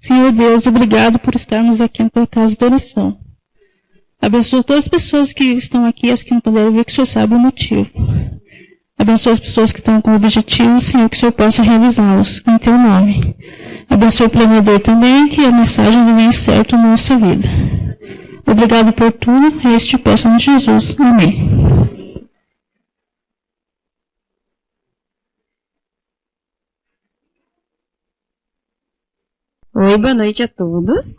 Senhor Deus, obrigado por estarmos aqui na tua casa de oração. Abençoa todas as pessoas que estão aqui, as que não puderam vir, que o Senhor sabe o motivo. Abençoa as pessoas que estão com objetivos, Senhor, que o Senhor possa realizá-los em teu nome. Abençoa o planejador também, que a mensagem venha certa na nossa vida. Obrigado por tudo, e este te peço em Jesus. Amém. Oi, boa noite a todos.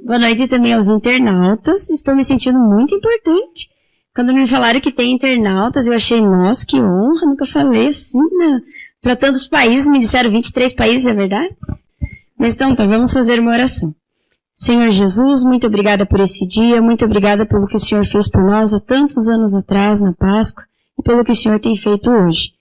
Boa noite também aos internautas. Estou me sentindo muito importante. Quando me falaram que tem internautas, eu achei, nossa, que honra, nunca falei assim, né? Para tantos países, me disseram 23 países, é verdade? Mas então, vamos fazer uma oração. Senhor Jesus, muito obrigada por esse dia, muito obrigada pelo que o Senhor fez por nós há tantos anos atrás, na Páscoa, e pelo que o Senhor tem feito hoje.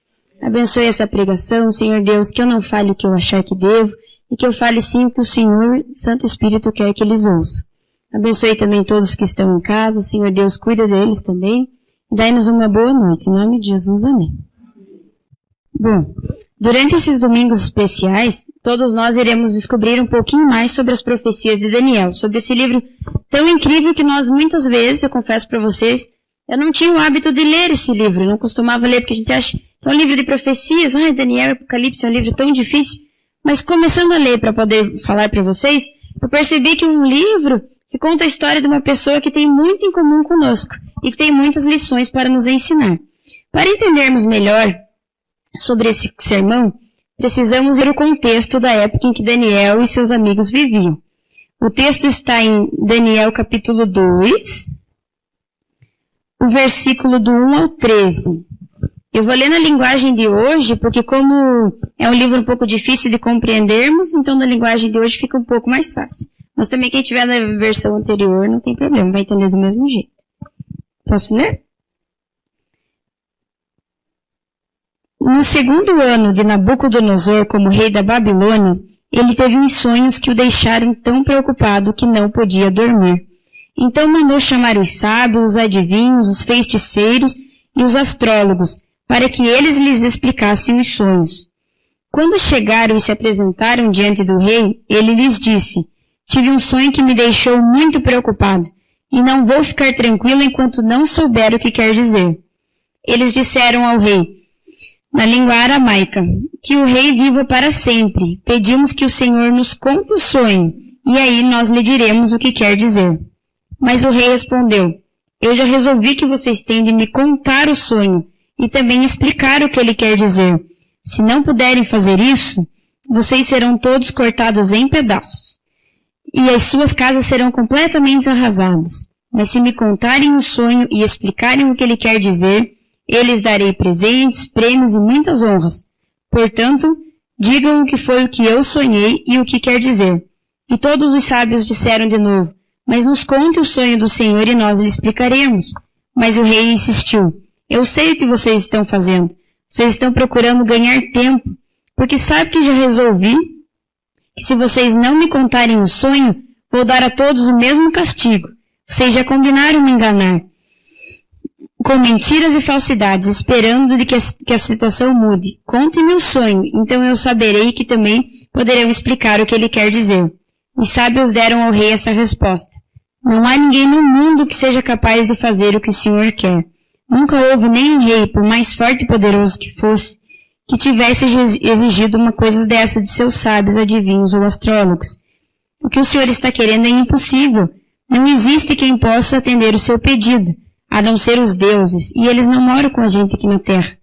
Abençoe essa pregação, Senhor Deus, que eu não fale o que eu achar que devo, e que eu fale sim o que o Senhor, Santo Espírito, quer que eles ouçam. Abençoe também todos que estão em casa, Senhor Deus, cuida deles também, e dai-nos uma boa noite. Em nome de Jesus, amém. Bom, durante esses domingos especiais, todos nós iremos descobrir um pouquinho mais sobre as profecias de Daniel, sobre esse livro tão incrível que nós muitas vezes, eu confesso para vocês, eu não tinha o hábito de ler esse livro, eu não costumava ler, porque a gente acha que é um livro de profecias, Daniel, Apocalipse é um livro tão difícil. Mas começando a ler para poder falar para vocês, eu percebi que é um livro que conta a história de uma pessoa que tem muito em comum conosco e que tem muitas lições para nos ensinar. Para entendermos melhor sobre esse sermão, precisamos ver o contexto da época em que Daniel e seus amigos viviam. O texto está em Daniel capítulo 2, o versículo do 1 ao 13. Eu vou ler na linguagem de hoje, porque como é um livro um pouco difícil de compreendermos, então na linguagem de hoje fica um pouco mais fácil. Mas também quem tiver na versão anterior não tem problema, vai entender do mesmo jeito. Posso ler? No segundo ano de Nabucodonosor como rei da Babilônia, ele teve uns sonhos que o deixaram tão preocupado que não podia dormir. Então mandou chamar os sábios, os adivinhos, os feiticeiros e os astrólogos, para que eles lhes explicassem os sonhos. Quando chegaram e se apresentaram diante do rei, ele lhes disse, tive um sonho que me deixou muito preocupado, e não vou ficar tranquilo enquanto não souber o que quer dizer. Eles disseram ao rei, na língua aramaica, que o rei viva para sempre. Pedimos que o Senhor nos conte o sonho, e aí nós lhe diremos o que quer dizer. Mas o rei respondeu, eu já resolvi que vocês têm de me contar o sonho, e também explicar o que ele quer dizer. Se não puderem fazer isso, vocês serão todos cortados em pedaços, e as suas casas serão completamente arrasadas. Mas se me contarem o sonho e explicarem o que ele quer dizer, eu lhes darei presentes, prêmios e muitas honras. Portanto, digam o que foi o que eu sonhei e o que quer dizer. E todos os sábios disseram de novo, mas nos conte o sonho do Senhor e nós lhe explicaremos. Mas o rei insistiu, eu sei o que vocês estão fazendo. Vocês estão procurando ganhar tempo, porque sabe que já resolvi que se vocês não me contarem o sonho, vou dar a todos o mesmo castigo. Vocês já combinaram me enganar, com mentiras e falsidades, esperando de que a situação mude. Contem-me o sonho, então eu saberei que também poderão explicar o que ele quer dizer. Os sábios deram ao rei essa resposta. Não há ninguém no mundo que seja capaz de fazer o que o Senhor quer. Nunca houve nenhum rei, por mais forte e poderoso que fosse, que tivesse exigido uma coisa dessa de seus sábios, adivinhos ou astrólogos. O que o Senhor está querendo é impossível. Não existe quem possa atender o seu pedido, a não ser os deuses, e eles não moram com a gente aqui na terra.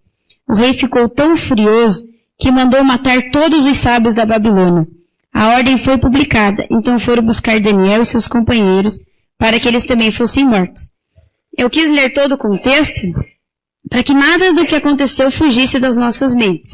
O rei ficou tão furioso que mandou matar todos os sábios da Babilônia. A ordem foi publicada, então foram buscar Daniel e seus companheiros para que eles também fossem mortos. Eu quis ler todo o contexto para que nada do que aconteceu fugisse das nossas mentes.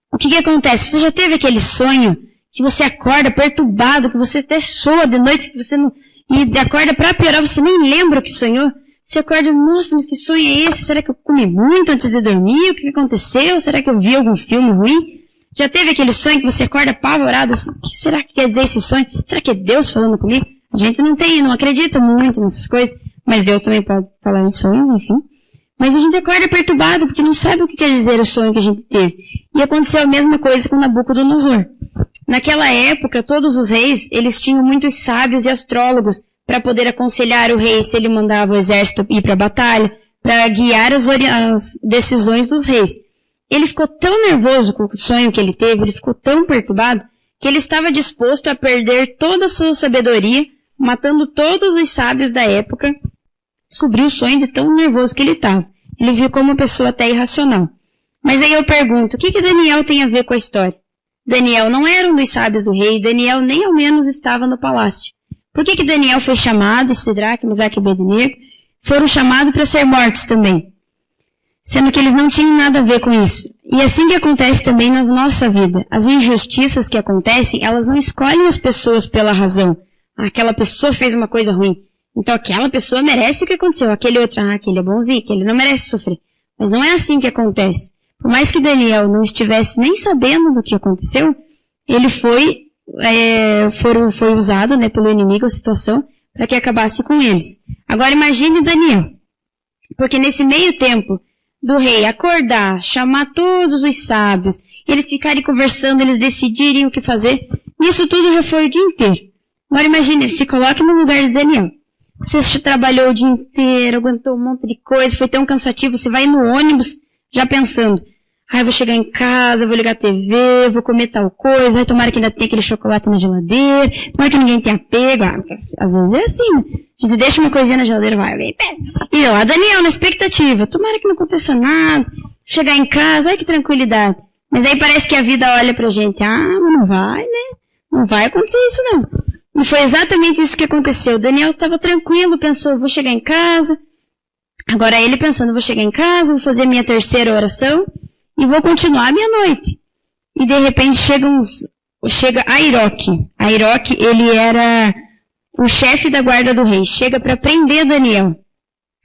O que acontece? Você já teve aquele sonho que você acorda perturbado, que você até soa de noite, que você não... E acorda para piorar, você nem lembra o que sonhou. Você acorda, nossa, mas que sonho é esse? Será que eu comi muito antes de dormir? O que aconteceu? Será que eu vi algum filme ruim? Já teve aquele sonho que você acorda apavorado assim? O que será que quer dizer esse sonho? Será que é Deus falando comigo? A gente não acredita muito nessas coisas, mas Deus também pode falar em sonhos, enfim. Mas a gente acorda perturbado porque não sabe o que quer dizer o sonho que a gente teve. E aconteceu a mesma coisa com Nabucodonosor. Naquela época, todos os reis, eles tinham muitos sábios e astrólogos para poder aconselhar o rei se ele mandava o exército ir para a batalha, para guiar as decisões dos reis. Ele ficou tão nervoso com o sonho que ele teve, ele ficou tão perturbado, que ele estava disposto a perder toda a sua sabedoria, matando todos os sábios da época, descobriu o sonho de tão nervoso que ele estava. Ele viu como uma pessoa até irracional. Mas aí eu pergunto, o que Daniel tem a ver com a história? Daniel não era um dos sábios do rei, Daniel nem ao menos estava no palácio. Por que Daniel foi chamado, e Sidraque, Mesaque e Abednego foram chamados para ser mortos também? Sendo que eles não tinham nada a ver com isso. E assim que acontece também na nossa vida. As injustiças que acontecem, elas não escolhem as pessoas pela razão. Aquela pessoa fez uma coisa ruim. Então aquela pessoa merece o que aconteceu. Aquele outro, aquele é bonzinho, aquele não merece sofrer. Mas não é assim que acontece. Por mais que Daniel não estivesse nem sabendo do que aconteceu, ele foi usado, pelo inimigo a situação para que acabasse com eles. Agora imagine Daniel. Porque nesse meio tempo do rei acordar, chamar todos os sábios, eles ficarem conversando, eles decidirem o que fazer, isso tudo já foi o dia inteiro. Agora imagine, se coloque no lugar de Daniel. Você trabalhou o dia inteiro, aguentou um monte de coisa, foi tão cansativo, você vai no ônibus já pensando, eu vou chegar em casa, vou ligar a TV, vou comer tal coisa, tomara que ainda tenha aquele chocolate na geladeira, tomara que ninguém tenha pego. Às vezes é assim, né? A gente deixa uma coisinha na geladeira, vai, alguém pega. E lá, Daniel, na expectativa, tomara que não aconteça nada, chegar em casa, que tranquilidade. Mas aí parece que a vida olha pra gente, mas não vai, né? Não vai acontecer isso não. E foi exatamente isso que aconteceu. Daniel estava tranquilo, pensou, vou chegar em casa. Agora ele pensando, vou chegar em casa, vou fazer minha terceira oração e vou continuar a minha noite. E de repente chega Airoque. Airoque, ele era o chefe da guarda do rei. Chega para prender Daniel.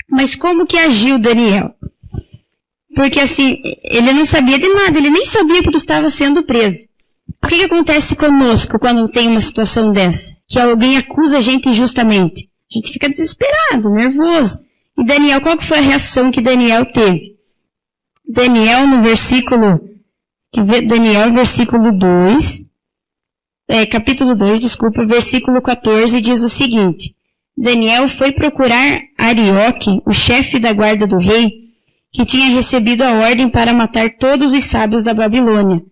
Mas como que agiu Daniel? Porque assim, ele não sabia de nada, ele nem sabia porque estava sendo preso. O que acontece conosco quando tem uma situação dessa? Que alguém acusa a gente injustamente. A gente fica desesperado, nervoso. E Daniel, qual que foi a reação que Daniel teve? Daniel, versículo 2, capítulo 2, versículo 14, diz o seguinte. Daniel foi procurar Arioque, o chefe da guarda do rei, que tinha recebido a ordem para matar todos os sábios da Babilônia.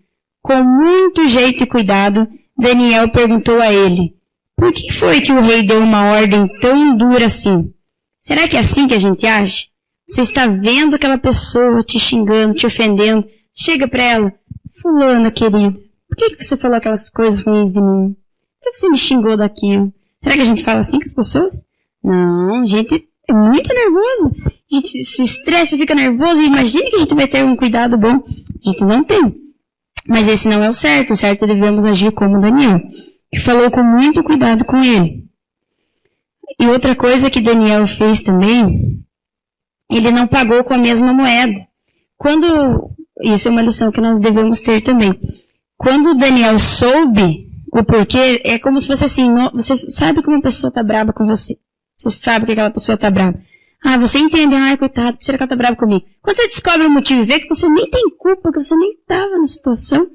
Com muito jeito e cuidado, Daniel perguntou a ele, por que foi que o rei deu uma ordem tão dura assim? Será que é assim que a gente age? Você está vendo aquela pessoa te xingando, te ofendendo, chega para ela, fulana querida, por que você falou aquelas coisas ruins de mim? Por que você me xingou daquilo? Será que a gente fala assim com as pessoas? Não, a gente é muito nervoso. A gente se estressa, fica nervoso e imagina que a gente vai ter um cuidado bom. A gente não tem. Mas esse não é o certo devemos agir como Daniel, que falou com muito cuidado com ele. E outra coisa que Daniel fez também, ele não pagou com a mesma moeda. Isso é uma lição que nós devemos ter também. Quando Daniel soube o porquê, é como se fosse assim, você sabe que uma pessoa está brava com você. Você sabe que aquela pessoa está brava. Você entende, coitado, por que ela está brava comigo? Quando você descobre o motivo e vê que você nem tem culpa, que você nem estava na situação,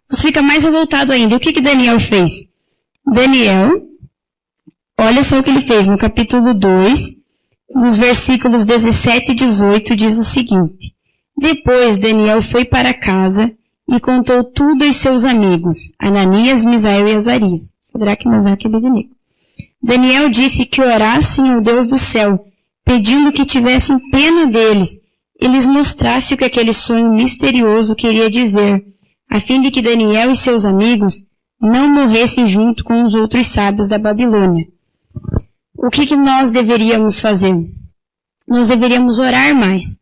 você fica mais revoltado ainda. E o que Daniel fez? Daniel, olha só o que ele fez no capítulo 2, nos versículos 17 e 18, diz o seguinte. Depois Daniel foi para casa e contou tudo aos seus amigos, Ananias, Misael e Azarias. Sidraque, Mesaque e Abednego. Daniel disse que orassem ao Deus do céu, pedindo que tivessem pena deles e lhes mostrasse o que aquele sonho misterioso queria dizer, a fim de que Daniel e seus amigos não morressem junto com os outros sábios da Babilônia. O que nós deveríamos fazer? Nós deveríamos orar mais,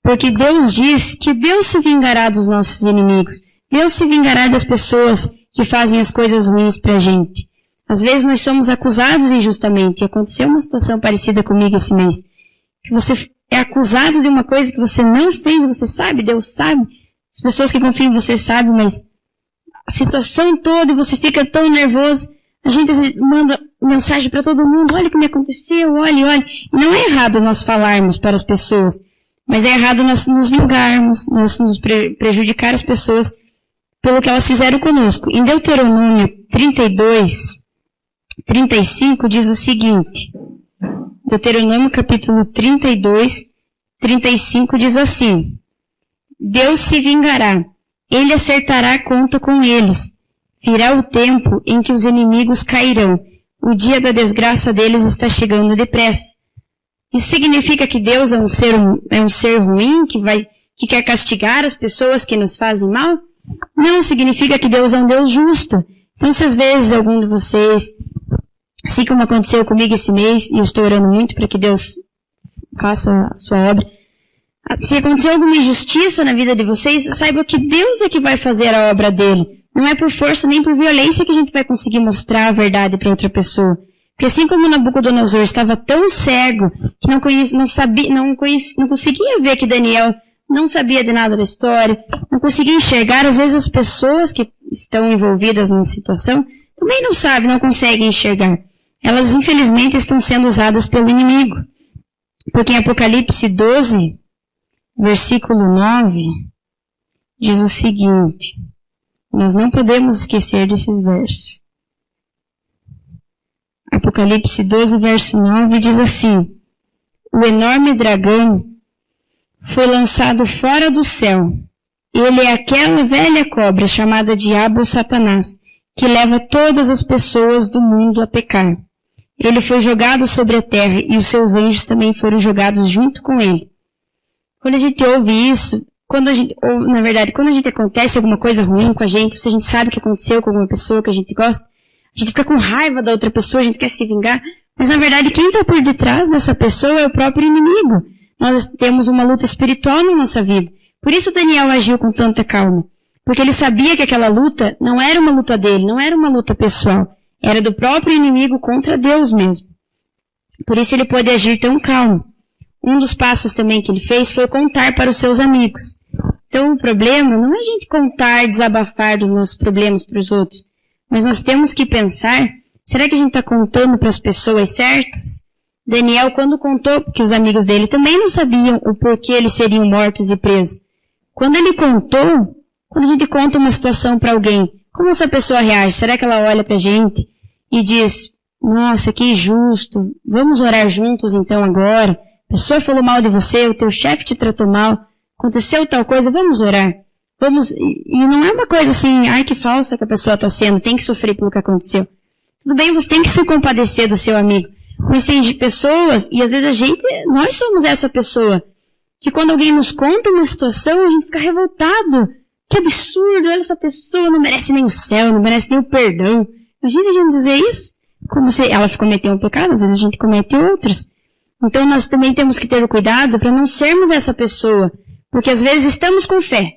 porque Deus diz que Deus se vingará dos nossos inimigos, Deus se vingará das pessoas que fazem as coisas ruins para a gente. Às vezes nós somos acusados injustamente. Aconteceu uma situação parecida comigo esse mês. Que você é acusado de uma coisa que você não fez, você sabe, Deus sabe. As pessoas que confiam em você sabem, mas a situação toda e você fica tão nervoso. A gente às vezes manda mensagem para todo mundo, olha o que me aconteceu, olha. E não é errado nós falarmos para as pessoas, mas é errado nós nos vingarmos, nós nos prejudicar as pessoas pelo que elas fizeram conosco. Em Deuteronômio 32:35 diz o seguinte. Deuteronômio capítulo 32:35 diz assim: Deus se vingará, ele acertará a conta com eles. Virá o tempo em que os inimigos cairão. O dia da desgraça deles está chegando depressa. Isso significa que Deus é um ser ruim, que quer castigar as pessoas que nos fazem mal? Não, significa que Deus é um Deus justo. Então, se às vezes algum de vocês, assim como aconteceu comigo esse mês, e eu estou orando muito para que Deus faça a sua obra, se acontecer alguma injustiça na vida de vocês, saiba que Deus é que vai fazer a obra dele. Não é por força nem por violência que a gente vai conseguir mostrar a verdade para outra pessoa. Porque assim como Nabucodonosor estava tão cego que não conseguia ver que Daniel não sabia de nada da história, não conseguia enxergar, às vezes as pessoas que estão envolvidas na situação também não sabem, não conseguem enxergar. Elas infelizmente estão sendo usadas pelo inimigo. Porque em Apocalipse 12, versículo 9, diz o seguinte. Nós não podemos esquecer desses versos. Apocalipse 12, verso 9, diz assim: O enorme dragão foi lançado fora do céu. Ele é aquela velha cobra chamada Diabo ou Satanás, que leva todas as pessoas do mundo a pecar. Ele foi jogado sobre a terra e os seus anjos também foram jogados junto com ele. Quando a gente ouve isso, quando a gente acontece alguma coisa ruim com a gente, se a gente sabe que aconteceu com alguma pessoa que a gente gosta, a gente fica com raiva da outra pessoa, a gente quer se vingar, mas na verdade quem está por detrás dessa pessoa é o próprio inimigo. Nós temos uma luta espiritual na nossa vida. Por isso Daniel agiu com tanta calma. Porque ele sabia que aquela luta não era uma luta dele, não era uma luta pessoal. Era do próprio inimigo contra Deus mesmo. Por isso ele pôde agir tão calmo. Um dos passos também que ele fez foi contar para os seus amigos. Então o problema não é a gente contar, desabafar dos nossos problemas para os outros. Mas nós temos que pensar, será que a gente está contando para as pessoas certas? Daniel, quando contou, porque os amigos dele também não sabiam o porquê eles seriam mortos e presos. Quando ele contou, quando a gente conta uma situação para alguém, como essa pessoa reage? Será que ela olha para a gente e diz, nossa, que injusto, vamos orar juntos então agora? A pessoa falou mal de você, o teu chefe te tratou mal, aconteceu tal coisa, vamos orar. E não é uma coisa assim, ai que falsa que a pessoa está sendo, tem que sofrer pelo que aconteceu. Tudo bem, você tem que se compadecer do seu amigo. Mas tem pessoas, e às vezes nós somos essa pessoa, que quando alguém nos conta uma situação, a gente fica revoltado. Que absurdo, olha, essa pessoa não merece nem o céu, não merece nem o perdão. Imagina a gente dizer isso, como se ela cometeu um pecado, às vezes a gente comete outros. Então nós também temos que ter o cuidado para não sermos essa pessoa, porque às vezes estamos com fé.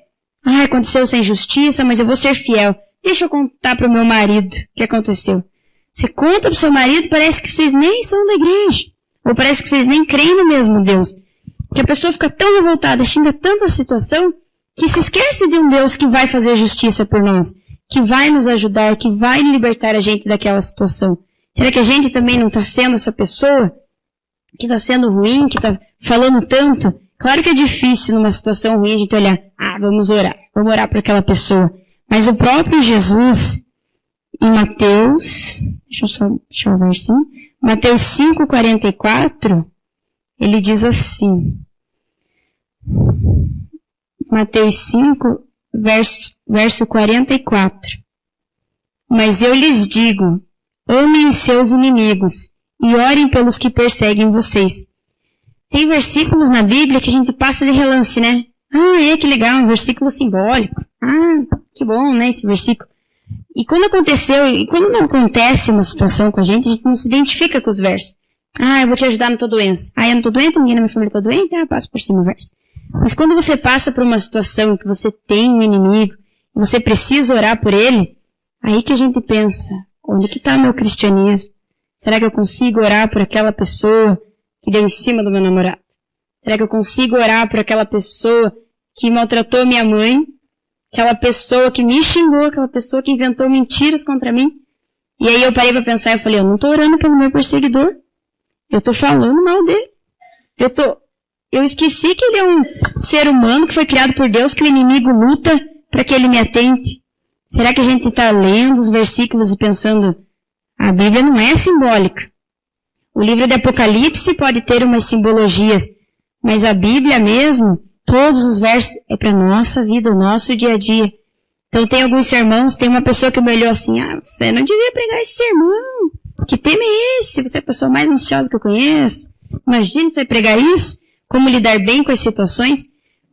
Ah, aconteceu essa injustiça, mas eu vou ser fiel. Deixa eu contar para o meu marido o que aconteceu. Você conta para o seu marido, parece que vocês nem são da igreja. Ou parece que vocês nem creem no mesmo Deus. Que a pessoa fica tão revoltada, xinga tanto a situação, que se esquece de um Deus que vai fazer justiça por nós. Que vai nos ajudar, que vai libertar a gente daquela situação. Será que a gente também não está sendo essa pessoa que está sendo ruim, que está falando tanto? Claro que é difícil numa situação ruim a gente olhar, vamos orar por aquela pessoa. Mas o próprio Jesus, em Mateus, deixa eu ver assim, Mateus 5,44, ele diz assim, Mateus 5, verso 44, mas eu lhes digo, amem os seus inimigos e orem pelos que perseguem vocês. Tem versículos na Bíblia que a gente passa de relance, né? Que legal, um versículo simbólico. Que bom, né, esse versículo. E quando não acontece uma situação com a gente não se identifica com os versos. Eu vou te ajudar na tua doença. Eu não tô doente, ninguém na minha família tá doente, passo por cima o verso. Mas quando você passa por uma situação que você tem um inimigo, e você precisa orar por ele, aí que a gente pensa, onde que tá meu cristianismo? Será que eu consigo orar por aquela pessoa que deu em cima do meu namorado? Será que eu consigo orar por aquela pessoa que maltratou minha mãe? Aquela pessoa que me xingou, aquela pessoa que inventou mentiras contra mim? E aí eu parei para pensar e falei, eu não estou orando pelo meu perseguidor. Eu estou falando mal dele. Eu esqueci que ele é um ser humano que foi criado por Deus, que o inimigo luta para que ele me atente. Será que a gente está lendo os versículos e pensando, a Bíblia não é simbólica? O livro de Apocalipse pode ter umas simbologias, mas a Bíblia mesmo, todos os versos, é para a nossa vida, o nosso dia a dia. Então tem alguns sermãos, tem uma pessoa que me olhou assim, você não devia pregar esse sermão. Que tema é esse? Você é a pessoa mais ansiosa que eu conheço. Imagina, você vai pregar isso? Como lidar bem com as situações?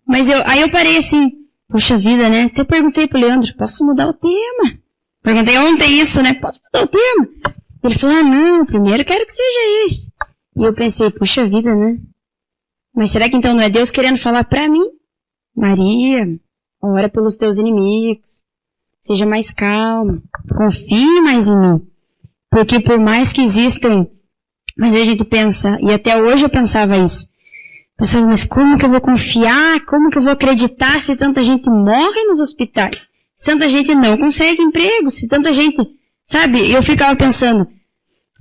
Mas aí eu parei assim, puxa vida, né? Até perguntei pro Leandro, posso mudar o tema? Perguntei ontem isso, né? Posso mudar o tema? Ele falou, não, primeiro quero que seja esse. E eu pensei, puxa vida, né? Mas será que então não é Deus querendo falar pra mim? Maria, ora pelos teus inimigos. Seja mais calma. Confie mais em mim. Porque por mais que existam, mas a gente pensa, e até hoje eu pensava isso. Pensava, mas como que eu vou confiar? Como que eu vou acreditar se tanta gente morre nos hospitais? Se tanta gente não consegue emprego? Se tanta gente, sabe? Eu ficava pensando,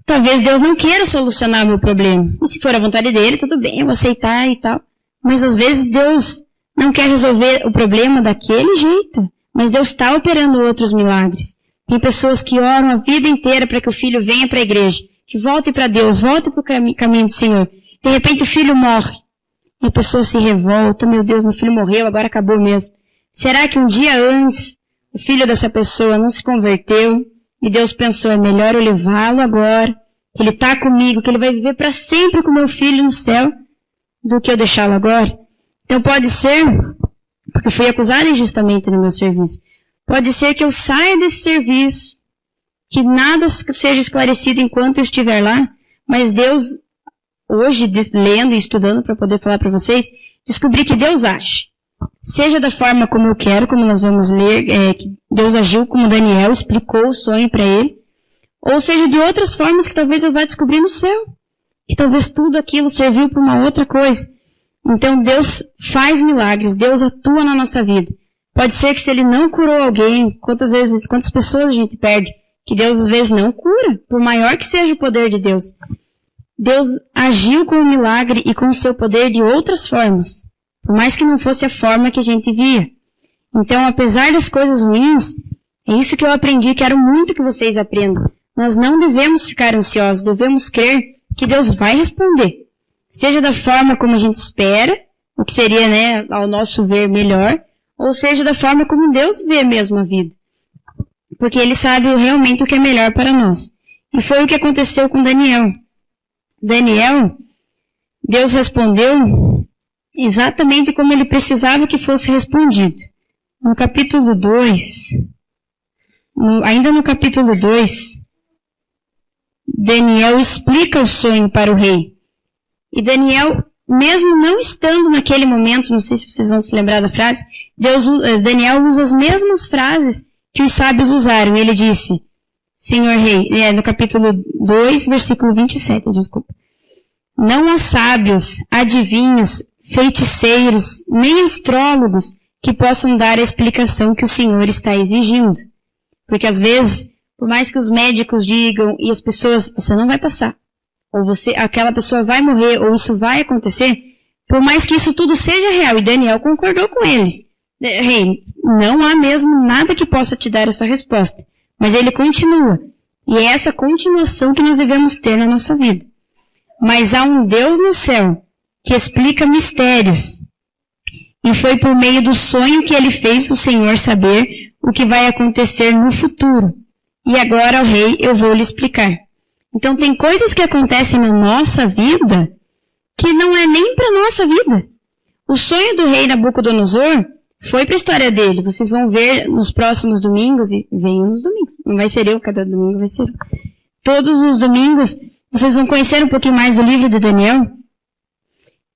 talvez Deus não queira solucionar o meu problema. E se for a vontade dele, tudo bem, eu vou aceitar e tal. Mas às vezes Deus não quer resolver o problema daquele jeito. Mas Deus está operando outros milagres. Tem pessoas que oram a vida inteira para que o filho venha para a igreja. Que volte para Deus, volte para o caminho do Senhor. De repente o filho morre. E a pessoa se revolta, meu Deus, meu filho morreu, agora acabou mesmo. Será que um dia antes o filho dessa pessoa não se converteu e Deus pensou, é melhor eu levá-lo agora, que ele está comigo, que ele vai viver para sempre com meu filho no céu, do que eu deixá-lo agora? Então pode ser, porque eu fui acusada injustamente no meu serviço, pode ser que eu saia desse serviço, que nada seja esclarecido enquanto eu estiver lá, mas Deus, hoje, lendo e estudando para poder falar para vocês, descobri que Deus age. Seja da forma como eu quero, como nós vamos ler, que Deus agiu como Daniel, explicou o sonho para ele, ou seja de outras formas que talvez eu vá descobrir no céu, que talvez tudo aquilo serviu para uma outra coisa. Então Deus faz milagres, Deus atua na nossa vida. Pode ser que se Ele não curou alguém, quantas pessoas a gente perde, que Deus às vezes não cura, por maior que seja o poder de Deus. Deus agiu com o milagre e com o seu poder de outras formas, por mais que não fosse a forma que a gente via. Então, apesar das coisas ruins, é isso que eu aprendi, quero muito que vocês aprendam. Nós não devemos ficar ansiosos, devemos crer que Deus vai responder. Seja da forma como a gente espera, o que seria, né, ao nosso ver melhor, ou seja da forma como Deus vê mesmo a vida. Porque Ele sabe realmente o que é melhor para nós. E foi o que aconteceu com Daniel. Daniel, Deus respondeu exatamente como ele precisava que fosse respondido. No capítulo 2, ainda no capítulo 2, Daniel explica o sonho para o rei. E Daniel, mesmo não estando naquele momento, não sei se vocês vão se lembrar da frase, Daniel usa as mesmas frases que os sábios usaram. Ele disse, Senhor rei, no capítulo 2, versículo 27, desculpa. Não há sábios, adivinhos, feiticeiros, nem astrólogos que possam dar a explicação que o Senhor está exigindo. Porque às vezes, por mais que os médicos digam e as pessoas, você não vai passar, ou aquela pessoa vai morrer, ou isso vai acontecer, por mais que isso tudo seja real, e Daniel concordou com eles. Rei, não há mesmo nada que possa te dar essa resposta. Mas ele continua. E é essa continuação que nós devemos ter na nossa vida. Mas há um Deus no céu que explica mistérios. E foi por meio do sonho que ele fez o Senhor saber o que vai acontecer no futuro. E agora, ó rei, eu vou lhe explicar. Então tem coisas que acontecem na nossa vida que não é nem para a nossa vida. O sonho do rei Nabucodonosor foi para a história dele. Vocês vão ver nos próximos domingos, e venham nos domingos. Não vai ser eu, cada domingo vai ser eu. Todos os domingos, vocês vão conhecer um pouquinho mais do livro de Daniel.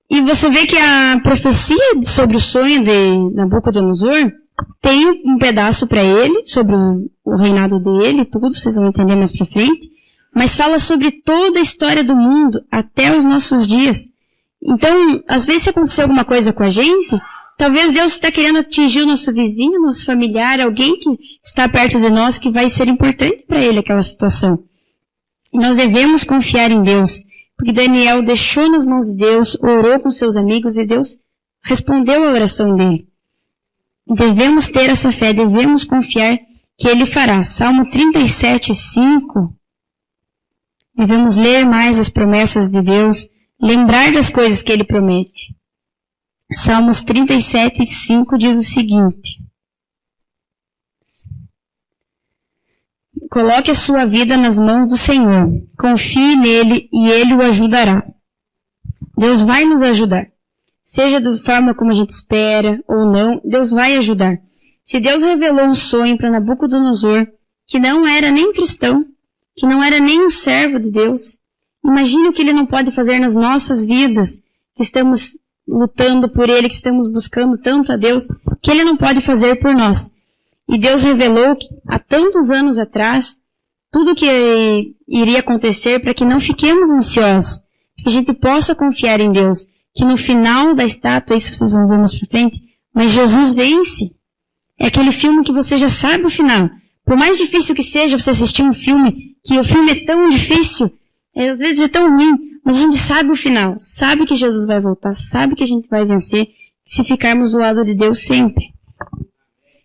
E você vê que a profecia sobre o sonho de Nabucodonosor tem um pedaço para ele, sobre o reinado dele, tudo, vocês vão entender mais para frente. Mas fala sobre toda a história do mundo, até os nossos dias. Então, às vezes se acontecer alguma coisa com a gente, talvez Deus está querendo atingir o nosso vizinho, nosso familiar, alguém que está perto de nós, que vai ser importante para ele aquela situação. E nós devemos confiar em Deus, porque Daniel deixou nas mãos de Deus, orou com seus amigos e Deus respondeu a oração dele. Devemos ter essa fé, devemos confiar que Ele fará. Salmo 37, 5. Devemos ler mais as promessas de Deus, lembrar das coisas que Ele promete. Salmos 37, 5 diz o seguinte: coloque a sua vida nas mãos do Senhor, confie nele e Ele o ajudará. Deus vai nos ajudar. Seja da forma como a gente espera ou não, Deus vai ajudar. Se Deus revelou um sonho para Nabucodonosor, que não era nem cristão, que não era nem um servo de Deus, imagine o que Ele não pode fazer nas nossas vidas, que estamos lutando por Ele, que estamos buscando tanto a Deus, que Ele não pode fazer por nós. E Deus revelou que, há tantos anos atrás, tudo o que iria acontecer para que não fiquemos ansiosos, que a gente possa confiar em Deus, que no final da estátua, isso vocês vão ver mais pra frente, mas Jesus vence. É aquele filme que você já sabe o final. Por mais difícil que seja você assistir um filme, que o filme é tão difícil, às vezes é tão ruim, mas a gente sabe o final, sabe que Jesus vai voltar, sabe que a gente vai vencer, se ficarmos do lado de Deus sempre.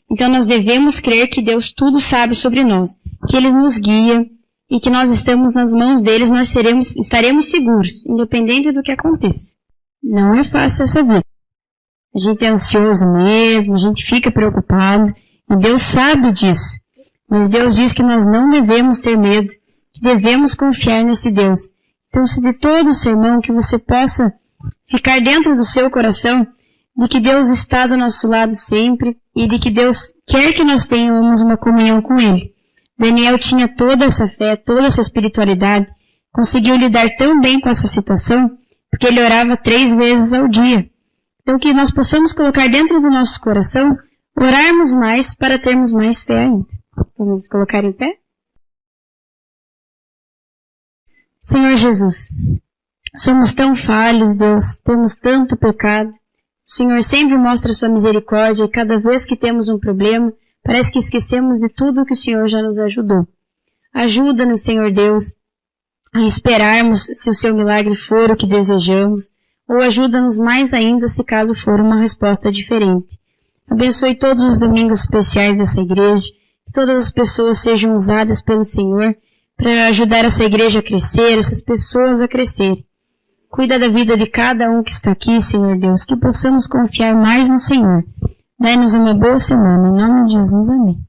Então nós devemos crer que Deus tudo sabe sobre nós, que Ele nos guia e que nós estamos nas mãos deles, nós estaremos seguros, independente do que aconteça. Não é fácil essa vida. A gente é ansioso mesmo, a gente fica preocupado, e Deus sabe disso. Mas Deus diz que nós não devemos ter medo, que devemos confiar nesse Deus. Então, se de todo o sermão que você possa ficar dentro do seu coração, de que Deus está do nosso lado sempre, e de que Deus quer que nós tenhamos uma comunhão com Ele. Daniel tinha toda essa fé, toda essa espiritualidade, conseguiu lidar tão bem com essa situação, porque ele orava 3 vezes ao dia. Então, que nós possamos colocar dentro do nosso coração, orarmos mais para termos mais fé ainda. Vamos colocar em pé? Senhor Jesus, somos tão falhos, Deus, temos tanto pecado. O Senhor sempre mostra a sua misericórdia e cada vez que temos um problema, parece que esquecemos de tudo que o Senhor já nos ajudou. Ajuda-nos, Senhor Deus, a esperarmos se o seu milagre for o que desejamos, ou ajuda-nos mais ainda se caso for uma resposta diferente. Abençoe todos os domingos especiais dessa igreja, que todas as pessoas sejam usadas pelo Senhor para ajudar essa igreja a crescer, essas pessoas a crescerem. Cuida da vida de cada um que está aqui, Senhor Deus, que possamos confiar mais no Senhor. Dai-nos uma boa semana. Em nome de Jesus, amém.